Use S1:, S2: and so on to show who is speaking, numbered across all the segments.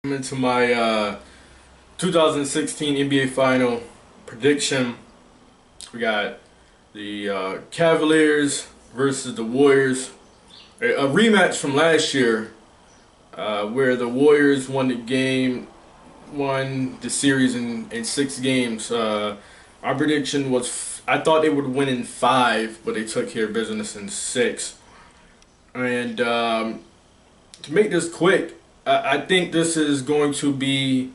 S1: Into my 2016 NBA Final prediction. We got the Cavaliers versus the Warriors. A rematch from last year, where the Warriors won the series in 6 games. My prediction was I thought they would win in 5, but they took care of business in 6. And to make this quick, I think this is going to be.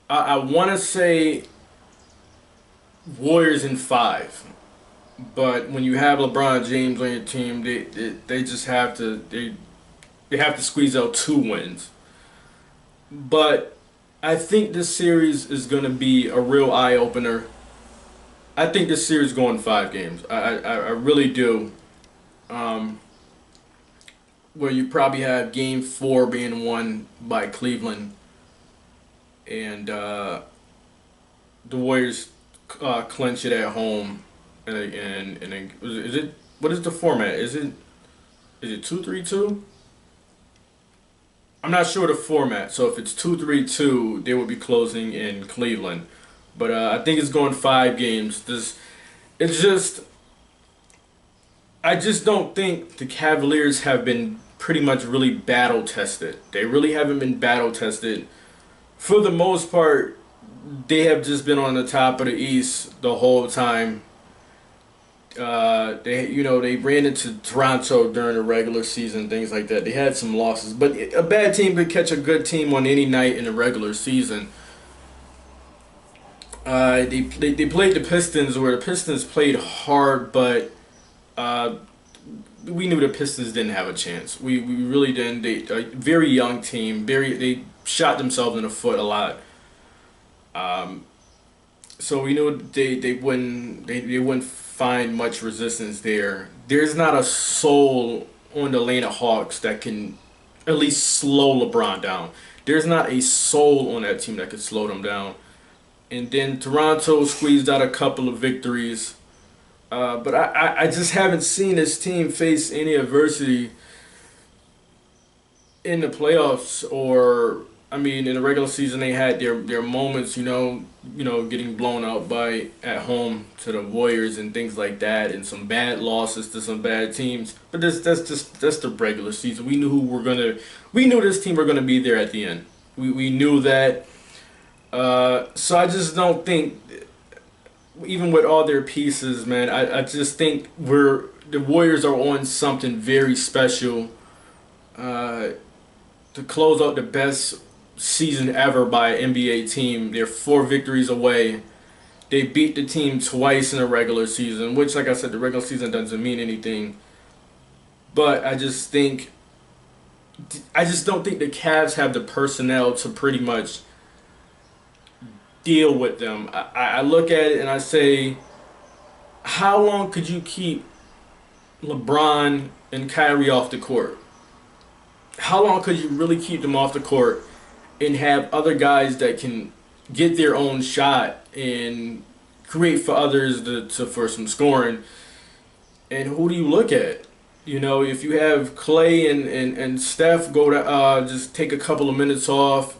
S1: I want to say Warriors in 5, but when you have LeBron James on your team, they just have to they have to squeeze out 2 wins. But I think this series is going to be a real eye opener. I think this series is going 5 games. I really do. Where you probably have Game 4 being won by Cleveland, and the Warriors clinch it at home. And is it, what is the format? Is it 2-3-2? I'm not sure the format. So if it's 2-3-2, they would be closing in Cleveland. But I think it's going 5 games. It's just I just don't think the Cavaliers have been pretty much really battle tested. They really haven't been battle tested. For the most part, they have just been on the top of the East the whole time. They ran into Toronto during the regular season, things like that. They had some losses, but a bad team could catch a good team on any night in the regular season. They played the Pistons, where the Pistons played hard, but we knew the Pistons didn't have a chance. We really didn't. A very young team. They shot themselves in the foot a lot. So we knew they wouldn't find much resistance there. There's not a soul on the Atlanta Hawks that can at least slow LeBron down. There's not a soul on that team that could slow them down. And then Toronto squeezed out a couple of victories. But I just haven't seen this team face any adversity in the playoffs, or I mean, in the regular season they had their moments, getting blown out by at home to the Warriors and things like that, and some bad losses to some bad teams. But that's the regular season. We knew this team were gonna be there at the end. We knew that. So I just don't think, even with all their pieces, man, I just think the Warriors are on something very special to close out the best season ever by an NBA team. They're 4 victories away. They beat the team twice in the regular season, which, like I said, the regular season doesn't mean anything. But I just don't think the Cavs have the personnel to pretty much deal with them. I look at it and I say, how long could you keep LeBron and Kyrie off the court? How long could you really keep them off the court and have other guys that can get their own shot and create for others for some scoring? And who do you look at? If you have Clay and Steph go to just take a couple of minutes off,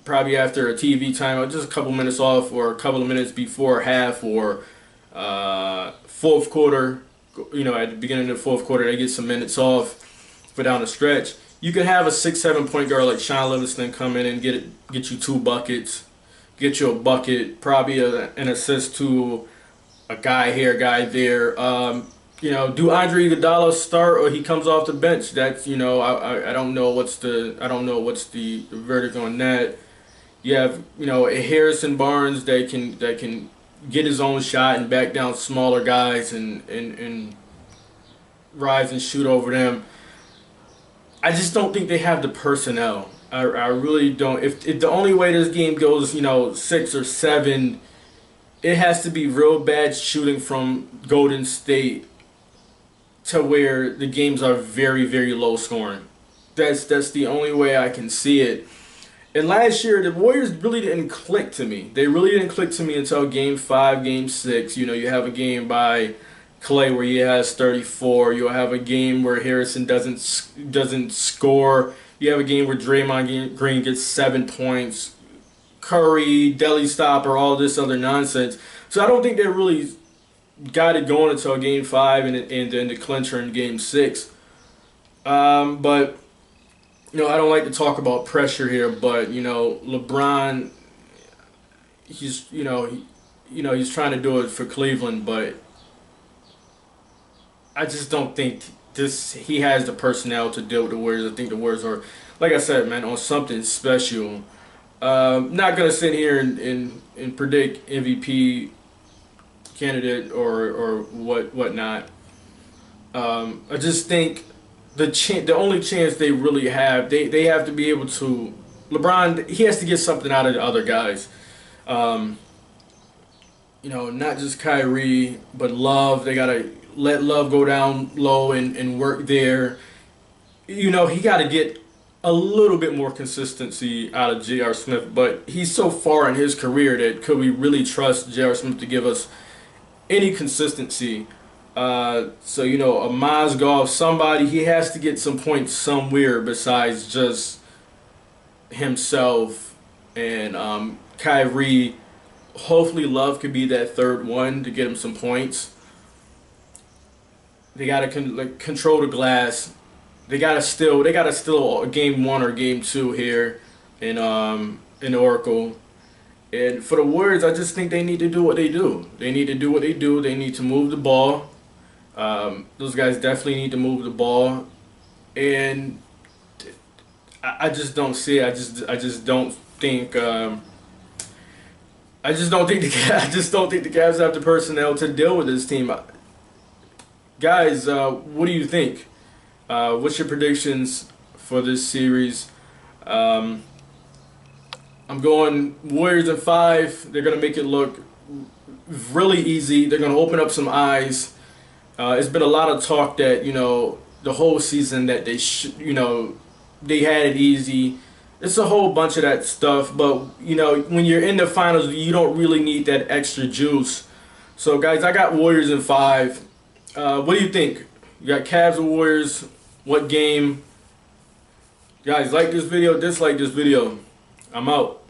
S1: probably after a TV timeout, just a couple minutes off, or a couple of minutes before half, or fourth quarter. At the beginning of the fourth quarter, they get some minutes off for down the stretch. You could have a 6-7 point guard like Sean Livingston come in and get you 2 buckets, get you a bucket, probably an assist to a guy here, guy there. Do Andre Iguodala start, or he comes off the bench? That's I don't know what's the verdict on that. You have a Harrison Barnes that can get his own shot and back down smaller guys and rise and shoot over them. I just don't think they have the personnel. I really don't. If the only way this game goes 6 or 7, it has to be real bad shooting from Golden State to where the games are very, very low scoring. That's the only way I can see it. And last year, the Warriors really didn't click to me. They really didn't click to me until Game 5, Game 6. You have a game by Clay where he has 34. You'll have a game where Harrison doesn't score. You have a game where Draymond Green gets 7 points. Curry, Deli Stopper, all this other nonsense. So I don't think they really got it going until Game 5 and then the clincher in Game 6. But I don't like to talk about pressure here, but LeBron, he's trying to do it for Cleveland, but I just don't think he has the personnel to deal with the Warriors. I think the Warriors are, like I said, man, on something special. Not gonna sit here and predict MVP candidate or whatnot. I just think the only chance they really have, they have to be able to. LeBron, he has to get something out of the other guys. Not just Kyrie, but Love. They gotta let Love go down low and work there. He got to get a little bit more consistency out of J.R. Smith, but he's so far in his career that could we really trust J.R. Smith to give us any consistency? A Mozgov, somebody, he has to get some points somewhere besides just himself and Kyrie. Hopefully Love could be that third one to get him some points. They gotta control the glass. They gotta steal a game 1 or game 2 here in Oracle. And for the Warriors, I just think they need to do what they do. They need to do what they do. They need to move the ball. Those guys definitely need to move the ball. And I just don't see it. I just don't think. I just don't think the Cavs have the personnel to deal with this team. Guys, what do you think? What's your predictions for this series? I'm going Warriors in 5. They're going to make it look really easy. They're going to open up some eyes. It's been a lot of talk that, the whole season that they had it easy. It's a whole bunch of that stuff. But, when you're in the finals, you don't really need that extra juice. So, guys, I got Warriors in 5. What do you think? You got Cavs or Warriors? What game? Guys, like this video, dislike this video. I'm out.